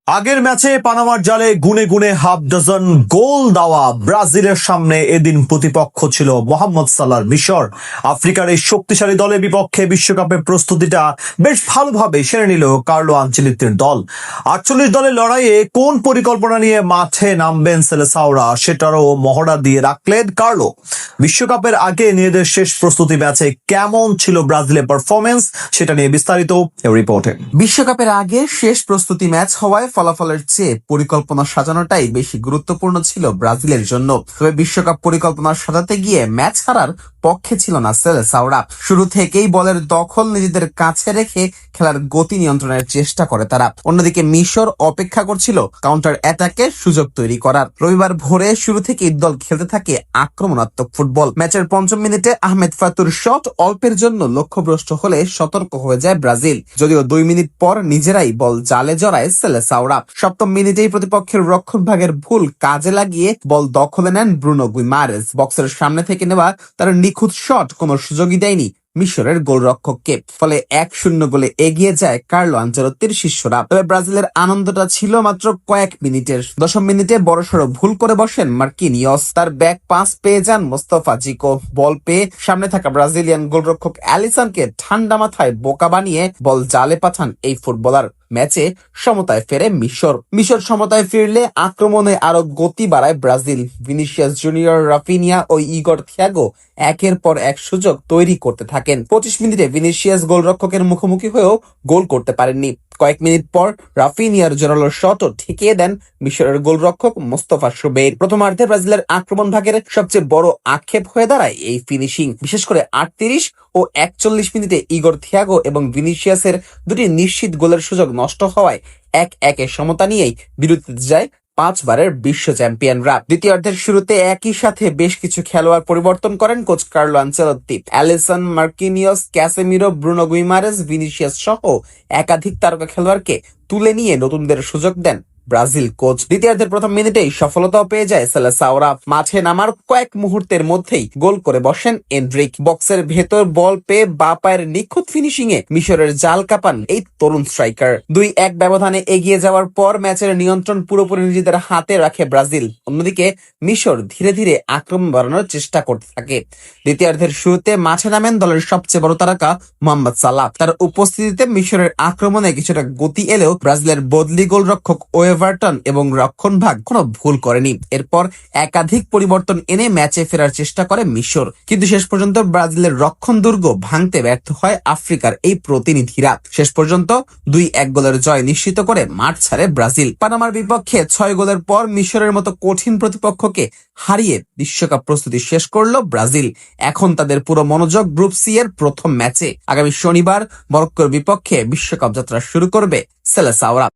আগের ম্যাচে পানামার জালে গুনে গুনে হাফ ডজন গোল দেওয়া ব্রাজিলের সামনে এদিন প্রতিপক্ষ ছিল মোহাম্মদ সালাহর মিশর। আফ্রিকার এই শক্তিশালী দলের বিপক্ষে বিশ্বকাপের প্রস্তুতিটা বেশ ভালোভাবে সেরে নিল কার্লো আনচেলত্তির দল। 48 দলের লড়াইয়ে কোন পরিকল্পনা নিয়ে মাঠে নামবেন সেলেসাওরা সেটারও মহড়া দিয়ে রাখলেন কার্লো। বিশ্বকাপের আগে নিজেদের শেষ প্রস্তুতি ম্যাচে কেমন ছিল ব্রাজিলের পারফরমেন্স সেটা নিয়ে বিস্তারিত রিপোর্টে। বিশ্বকাপের আগে শেষ প্রস্তুতি ম্যাচ হওয়ায় ফলাফলের চেয়ে পরিকল্পনা সাজানোটাই বেশি গুরুত্বপূর্ণ ছিল ব্রাজিলের জন্য। তবে বিশ্বকাপ পরিকল্পনা সাজাতে গিয়ে ম্যাচ হারার পক্ষে ছিল না সেলেসাওরা। শুরু থেকেই বলের দখল নিজেদের কাছে রেখে খেলার গতি নিয়ন্ত্রণের চেষ্টা করে তারা। অন্যদিকে মিশর অপেক্ষা করছিল কাউন্টার অ্যাটাকের সুযোগ তৈরি করার। রবিবার ভোরে শুরু থেকেই দল খেলতে থাকে আক্রমণাত্মক ফুটবল। ম্যাচের ৫ম মিনিটে আহমেদ ফাতুর শট অল্পের জন্য লক্ষ্যভ্রষ্ট হলে সতর্ক হয়ে যায় ব্রাজিল, যদিও ২ মিনিট পর নিজেরাই বল জালে জড়ায় সেলেসাওরা। ৭ম মিনিটেই প্রতিপক্ষের রক্ষণ ভাগের ভুল কাজে লাগিয়ে বল দখলে নেন ব্রুনো গুইমারেজ। বক্সের সামনে থেকে নেওয়া তার নিখুঁত শট কোনো সুযোগই দেয়নি মিশরের গোলরক্ষককে। ফলে ১-০ গোলে এগিয়ে যায় কার্লো আনচেলত্তির শিষ্যরা। তবে ব্রাজিলের আনন্দটা ছিল মাত্র কয়েক মিনিটের। ১০ম মিনিটে বড়সড় ভুল করে বসেন মার্কিনিয়স। তার ব্যাক পাস পেয়ে যান মোস্তফা জিকো। বল পেয়ে সামনে থাকা ব্রাজিলিয়ান গোলরক্ষক অ্যালিসনকে ঠান্ডা মাথায় বোকা বানিয়ে বল জালে পাঠান এই ফুটবলার। ম্যাচে সমতায় ফেরে মিশর সমতায় ফিরলে আক্রমণে আরো গতি বাড়ায় ব্রাজিল। ভিনিসিয়াস জুনিয়র, রাফিনিয়া ও ইগর থিয়াগো একের পর এক সুযোগ তৈরি করতে থাকেন। ২৫ মিনিটে ভিনিসিয়াস গোলরক্ষকের মুখোমুখি হয়েও গোল করতে পারেননি। কয়েক মিনিট পর রাফিনিয়ার জোরালো শটও ঠেকিয়ে দেন মিশরের গোলরক্ষক মোস্তফা শুবেইর। প্রথমার্ধে ব্রাজিলের আক্রমণ ভাগের সবচেয়ে বড় আক্ষেপ হয়ে দাঁড়ায় এই ফিনিশিং। বিশেষ করে ৩৮ ও ৪১ মিনিটে ইগর থিয়াগো এবং ভিনিসিয়াসের দুটি নিশ্চিত গোলের সুযোগ নষ্ট হওয়ায় ১-১ সমতা নিয়েই বিরতিতে যায় ৫ বারের বিশ্ব চ্যাম্পিয়নরা। দ্বিতীয়ার্ধের শুরুতে একই সাথে বেশ কিছু খেলোয়াড় পরিবর্তন করেন coach Carlo Ancelotti. Alisson, Marquinhos, Casemiro, Bruno Guimaraes, Vinicius সহ একাধিক তারকা খেলোয়াড়কে তুলে নিয়ে নতুনদের সুযোগ দেন ব্রাজিল কোচ। দ্বিতীয়ার্ধের প্রথম মিনিটেই সফলতাও পেয়ে যায় সেলেসাওরা। মাঠে নামার কয়েক মুহূর্তের মধ্যেই গোল করে বসেন এন্ড্রিক। বক্সের ভেতর বল পেয়ে বাঁ পায়ের নিখুঁত ফিনিশিং এ মিশরের জাল কাঁপান এই তরুণ স্ট্রাইকার। ২-১ ব্যবধানে এগিয়ে যাওয়ার পর ম্যাচের নিয়ন্ত্রণ পুরোপুরি নিজেদের হাতে রাখে ব্রাজিল। অন্যদিকে মিশর ধীরে ধীরে আক্রমণ বাড়ানোর চেষ্টা করতে থাকে। দ্বিতীয়ার্ধের শুরুতে মাঠে নামেন দলের সবচেয়ে বড় তারকা মোহাম্মদ সালাহ। তার উপস্থিতিতে মিশরের আক্রমণে কিছুটা গতি এলেও ব্রাজিলের বদলি গোলরক্ষক এভারটন এবং রক্ষণভাগ কোনো ভুল করেনি। এরপর একাধিক পরিবর্তন এনে ম্যাচে ফেরার চেষ্টা করে মিশর, কিন্তু শেষ পর্যন্ত ব্রাজিলের রক্ষণ দুর্গ ভাঙতে ব্যর্থ হয় আফ্রিকার এই প্রতিনিধিরা। শেষ পর্যন্ত ২-১ গোলের জয় নিশ্চিত করে মাঠ ছাড়ে ব্রাজিল। পানামার বিপক্ষে ৬ গোলের পর মিশরের মতো কঠিন প্রতিপক্ষকে হারিয়ে বিশ্বকাপ প্রস্তুতি শেষ করলো ব্রাজিল। এখন তাদের পুরো মনোযোগ গ্রুপ সি এর প্রথম ম্যাচে। আগামী শনিবার মরক্কোর বিপক্ষে বিশ্বকাপ যাত্রা শুরু করবে সেলেসাওরা।